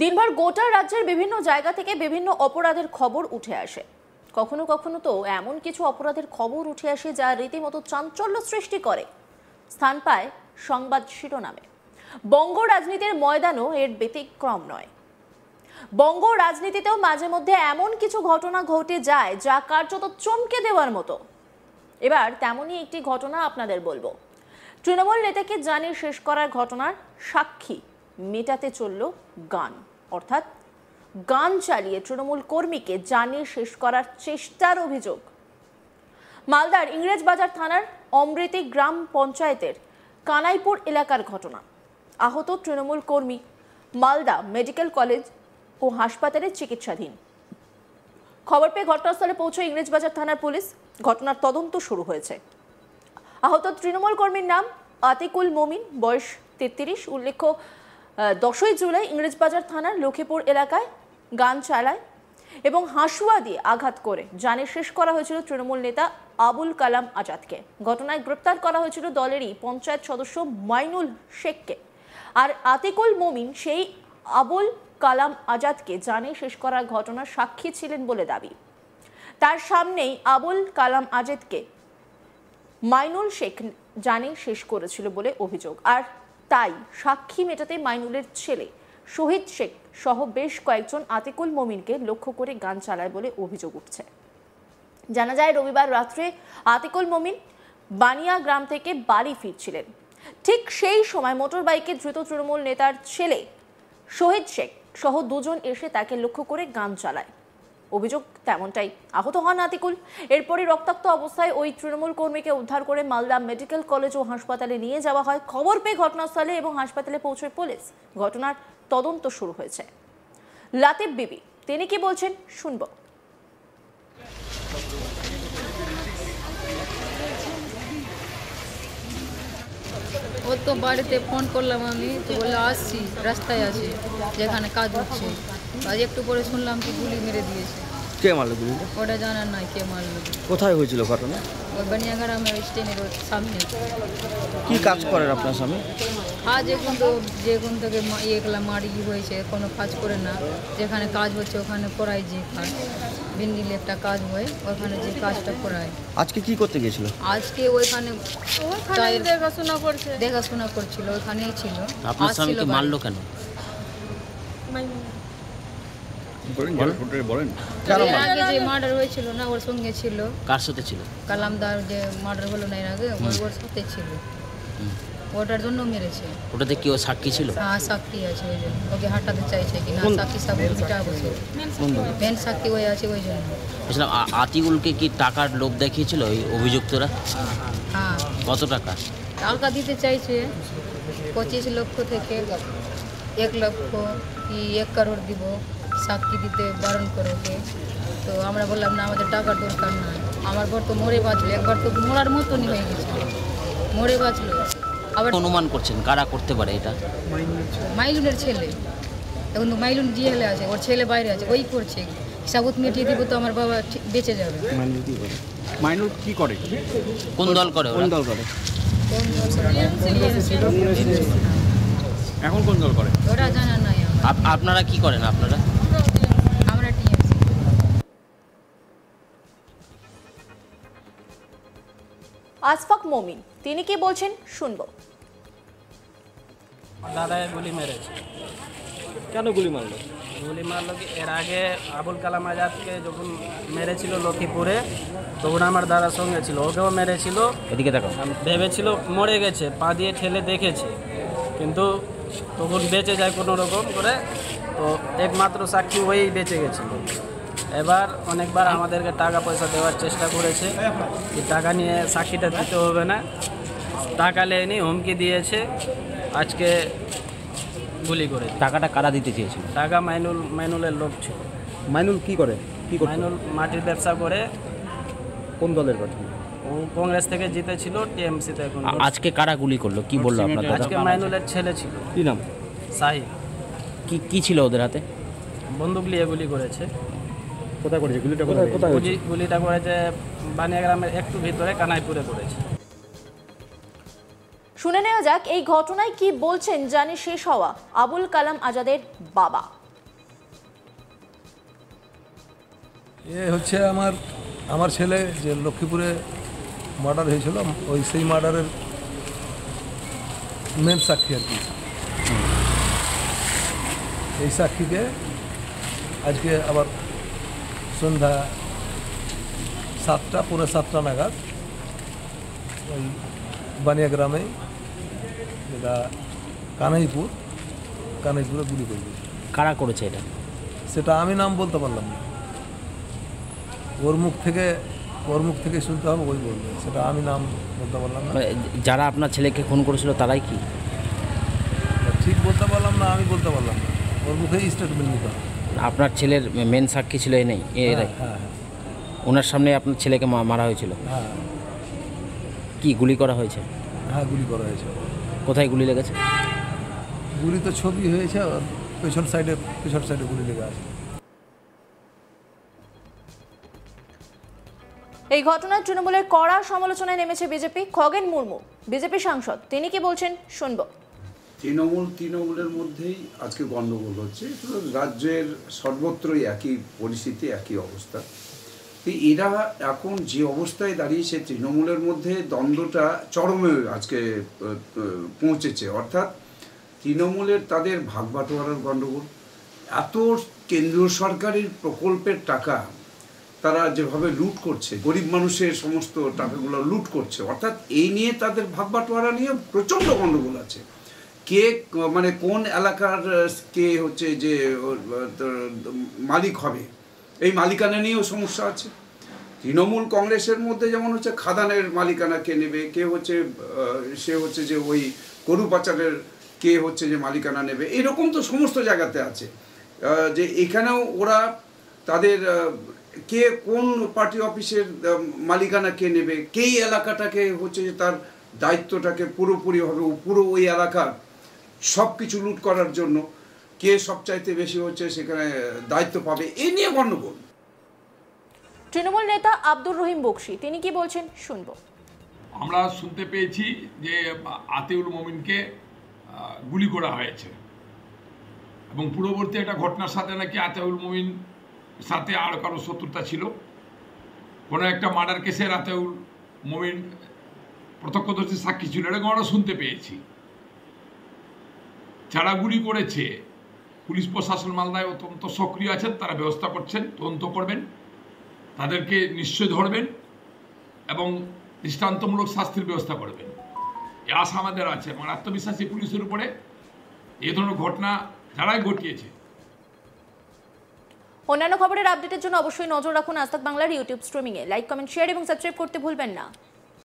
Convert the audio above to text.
দিনভর গোটা রাজ্যের বিভিন্ন জায়গা থেকে বিভিন্ন অপরাধের খবর উঠে আসে। কখনো কখনো তো এমন কিছু অপরাধের খবর উঠে আসে যা রীতিমতো চাঞ্চল্য সৃষ্টি করে, স্থান পায় সংবাদ শিরোনামে। বঙ্গ রাজনীতির ময়দানও এর ব্যতিক্রম নয়। বঙ্গ রাজনীতিতেও মাঝে মধ্যে এমন কিছু ঘটনা ঘটে যায় যা কার্যত চমকে দেওয়ার মতো। এবার তেমনই একটি ঘটনা আপনাদের বলবো। তৃণমূল নেতাকে জানিয়ে শেষ করার ঘটনার সাক্ষী মেটাতে চলল গান, অর্থাৎ গান চালিয়ে তৃণমূল কর্মীকে জানিয়ে শেষ করার চেষ্টার অভিযোগ। মালদার ইংরেজবাজার থানার অমৃতি গ্রাম পঞ্চায়েতের কানাইপুর এলাকার ঘটনা। আহত তৃণমূল কর্মী মালদা মেডিকেল কলেজ ও হাসপাতালে চিকিৎসাধীন। খবর পেয়ে ঘটনাস্থলে পৌঁছে ইংরেজবাজার থানার পুলিশ। ঘটনার তদন্ত শুরু হয়েছে। আহত তৃণমূল কর্মীর নাম আতিকুল মমিন, বয়স 33। উল্লেখ্য, 10ই জুলাই ইংরেজবাজার থানার লক্ষ্মীপুর এলাকায় গান চালায় এবং হাঁসুয়া দিয়ে আঘাত করে জানে শেষ করা হয়েছিল তৃণমূল নেতা আবুল কালাম আজাদকে। ঘটনায় গ্রেপ্তার করা হয়েছিল দলেরই পঞ্চায়েত সদস্য মাইনুল শেখকে। আর আতিকুল মমিন সেই আবুল কালাম আজাদকে জানে শেষ করার ঘটনার সাক্ষী ছিলেন বলে দাবি। তার সামনেই আবুল কালাম আজাদকে মাইনুল শেখ জানে শেষ করেছিল বলে অভিযোগ। আর তাই সাক্ষী মেটাতে মাইনুলের ছেলে শহীদ শেখ সহ বেশ কয়েকজন আতিকুল মমিনকে লক্ষ্য করে গান চালায় বলে অভিযোগ উঠছে। জানা যায়, রবিবার রাত্রে আতিকুল মমিন বানিয়া গ্রাম থেকে বাড়ি ফিরছিলেন। ঠিক সেই সময় মোটর বাইকে দ্রুত তৃণমূল নেতার ছেলে শহীদ শেখ সহ দুজন এসে তাকে লক্ষ্য করে গান চালায়। অভিযোগ তেমনটাই। আহত হন আতিকুল। এরপরই রক্তাক্ত অবস্থায় ওই তৃণমূল কর্মীকে উদ্ধার করে মালদা মেডিকেল কলেজ ও হাসপাতালে নিয়ে যাওয়া হয়। খবর পেয়ে ঘটনাস্থলে এবং হাসপাতালে পৌঁছয় পুলিশ। ঘটনার তদন্ত শুরু হয়েছে। লাতিফ বিবি তিনি কি বলছেন শুনব। ও তো বাড়িতে ফোন করলাম আমি, তো বললো আসছি, রাস্তায় আছি, যেখানে কাজ হচ্ছে। আজ একটু পরে শুনলাম কি গুলি মেরে দিয়েছে। কে মারলো গুলিটা? ওটা জানার নাই কে মারলো। কোথায় হয়েছিল ঘটনা? ওই বানিয়াগ্রামের স্টেনের সামনে। কি কাজ করেন আপনার স্বামী? কাজ যেখান থেকে ইয়েগুলা মারি হয়েছে, কোনো কাজ করে না। যেখানে কাজ হচ্ছে ওখানে করাই, যে কাজ ভিন্ডিলে একটা কাজ হয় ওখানে যে কাজটা করায়। আজকে কি করতে গিয়েছিল? আজকে ওইখানে দেখাশোনা করছিল, ওখানেই ছিল। আপনার স্বামীকে মারলো কেন? আগে যে মার্ডার হয়েছিল না, ওর সঙ্গে ছিল। কার সাথে ছিল? কালামদার যে মার্ডার হলো না এর আগে, ওর সাথে ছিল। ওটার জন্য মেরেছে। ওটাতে কি ও সাক্ষী ছিল? হ্যাঁ, সাক্ষী আছে। ওই জন্য ওকে হাঁটাতে চাইছে কি না, সাক্ষী সব মিটা বসে মেন সাক্ষী হয়ে আছে। ওই জন্য বুঝলাম। আতিকুলকে কি টাকার লোভ দেখিয়েছিল ওই অভিযুক্তরা? হ্যাঁ। কত টাকা? টাকা দিতে চাইছে 25 লক্ষ থেকে 1 লক্ষ কি 1 করোড় দিব, সাক্ষী দিতে বারণ করে ওকে। তো আমরা বললাম না, আমাদের টাকার দরকার নাই। আমার বর তো মরে বাঁচলো, একবার তো মরার মতনই হয়ে গেছে, মরে বাঁচলো। আবার অনুমান করছেন কারা করতে পারে এটা? মাইলুনের ছেলে। এখন তো মাইলুন জেলে আছে, ওর ছেলে বাইরে আছে, ওই করছে। সাবুত মিটিয়ে দিব তো আমার বাবা বেঁচে যাবে। মাইনুল কি করে? কোন দল করে? কোন দল করে এখন? কোন দল করে ওরা জানা নাই। আপনারা কি করেন? আপনারা? আমরা টিএমসি। আসফাক মমিন তিনি কি বলছেন শুনব। দাদা গুলি মেরেছে। কেন গুলি মারলো? গুলি মারলো কি, এর আগে আবুল কালাম আজাদকে যখন মেরেছিল লক্ষ্মীপুরে, তখন আমার দাদার সঙ্গে ছিল, ওকেও মেরেছিল। এদিকে দেখো। ভেবেছিল মরে গেছে, পা দিয়ে ঠেলে দেখেছে, কিন্তু তখন বেঁচে যায় কোনো রকম করে। তো একমাত্র সাক্ষী ওই বেঁচে গেছিল। এবার অনেকবার আমাদেরকে টাকা পয়সা দেওয়ার চেষ্টা করেছে, যে টাকা নিয়ে সাক্ষীটা দিতে হবে না, টাকা নেয়নি, হুমকি দিয়েছে। আজকে গুলি করে। টাকাটা কারা দিতে চেয়েছিল? টাকা মাইনুলের লোক ছিল। মাইনুল কি করে? মাইনুল মাটির ব্যবসা করে। কোন দলের কথা? ও কংগ্রেস থেকে জিতেছিল, টিএমসিতে এখন। আজকে কারা গুলি করলো কি বললো আপনার দাদা? আজকে মাইনুলের ছেলে ছিল। কি নাম? সাহিদ। কি ছিল ওদের হাতে? বন্দুক নিয়ে গুলি করেছে। কোথায় করেছে গুলিটা? কোথায় গুলিটা করেছে বানিয়াগ্রামের একটু ভিতরে, কানাইপুরে করেছে। শুনে নেওয়া যাক এই ঘটনায় কি বলছেন জানি শেষ হওয়া আবুল কালাম আজাদের বাবা। এ হচ্ছে আমার ছেলে যে লক্ষ্মীপুরে মার্ডার হয়েছিল, ওই সেই মার্ডারের মেন সাক্ষী আর কি। এই সাক্ষীকে আজকে আবার সন্ধ্যা 7টা, পৌনে 7টা নাগাদ ওই বানিয়া গ্রামে, যেটা কানাইপুরে গুলি করবে। কারা করেছে এটা? সেটা আমি নাম বলতে পারলাম না, ওর মুখ থেকে শুনতে হবে, ওই বলবে। সেটা আমি নাম বলতে পারলাম না। যারা আপনার ছেলেকে খুন করেছিল তারাই কি? ঠিক বলতে পারলাম না, আমি বলতে পারলাম না, ওর মুখেই স্টেটমেন্ট নিতে হবে। আপনার ছেলের মেন সাক্ষী ছিল এই নেই এরাই? হ্যাঁ ওনার সামনে আপনার ছেলেকে মারা হয়েছিল? হ্যাঁ কি গুলি করা হয়েছে? হ্যাঁ, গুলি করা হয়েছে। কোথায় গুলি লেগেছে? গুলি তো ছবি হয়েছে, পেছন সাইডে গুলি লেগে আছে। এই ঘটনার তৃণমূলের কড়া সমালোচনায় নেমেছে বিজেপি। খগেন মুর্মু বিজেপি সাংসদ, তিনি কি বলছেন শুনবো। তৃণমূলের মধ্যেই আজকে গণ্ডগোল হচ্ছে। রাজ্যের সর্বত্রই একই পরিস্থিতি, একই অবস্থা। এরা এখন যে অবস্থায় দাঁড়িয়েছে, তৃণমূলের মধ্যে দ্বন্দ্বটা চরমে আজকে পৌঁছেছে। অর্থাৎ তৃণমূলের তাদের ভাগবাটোয়ারার গণ্ডগোল, এত কেন্দ্রীয় সরকারের প্রকল্পের টাকা তারা যেভাবে লুট করছে, গরিব মানুষের সমস্ত টাকাগুলো লুট করছে, অর্থাৎ এই নিয়ে তাদের ভাগবাটোয়ারা নিয়ে প্রচণ্ড গণ্ডগোল আছে। কে মানে কোন এলাকার কে হচ্ছে যে মালিক হবে, এই মালিকানা নিয়েও সমস্যা আছে। তৃণমূল কংগ্রেসের মধ্যে যেমন হচ্ছে খাদানের মালিকানা কে নেবে, কে হচ্ছে সে হচ্ছে যে ওই গরু পাচারের কে হচ্ছে যে মালিকানা নেবে, এরকম তো সমস্ত জায়গাতে আছে। যে এখানেও ওরা তাদের কে কোন পার্টি অফিসের মালিকানা কে নেবে, কেই এলাকাটাকে হচ্ছে যে তার দায়িত্বটাকে পুরোপুরিভাবে পুরো ওই এলাকার সব কিছু লুট করার জন্য কে সবচাইতে বেশি হচ্ছে সেখানে দায়িত্ব পাবে, এই নিয়ে গণ্ডগোল। তৃণমূল নেতা আব্দুর রহিম বকশী, তিনি কি বলছেন শুনবো। আমরা শুনতে পেয়েছি যে আতিউল মমিনকে গুলি করা হয়েছে, এবং পূর্ববর্তী একটা ঘটনার সাথে নাকি আতিউল মমিন সাথে আর কারো শত্রুতা ছিল। কোনো একটা মার্ডার কেসের আতিউল মমিন প্রত্যক্ষদর্শী সাক্ষী ছিল, এরকম আমরা শুনতে পেয়েছি। যারা গুলি করেছে, পুলিশ প্রশাসন মালদায় অত্যন্ত সক্রিয় আছেন, তারা ব্যবস্থা করছেন, তদন্ত করবেন, তাদেরকে নিশ্চয় ধরবেন এবং দৃষ্টান্তমূলক শাস্তির ব্যবস্থা করবেন, এই আশা আমাদের আছে। এবং আত্মবিশ্বাসী পুলিশের উপরে এই ধরনের ঘটনা যারাই ঘটিয়েছে। অন্যান্য খবরের আপডেটের জন্য অবশ্যই নজর রাখুন আজ তাক বাংলার ইউটিউব স্ট্রিমিংয়ে। লাইক, কমেন্ট, শেয়ার এবং সাবস্ক্রাইব করতে ভুলবেন না।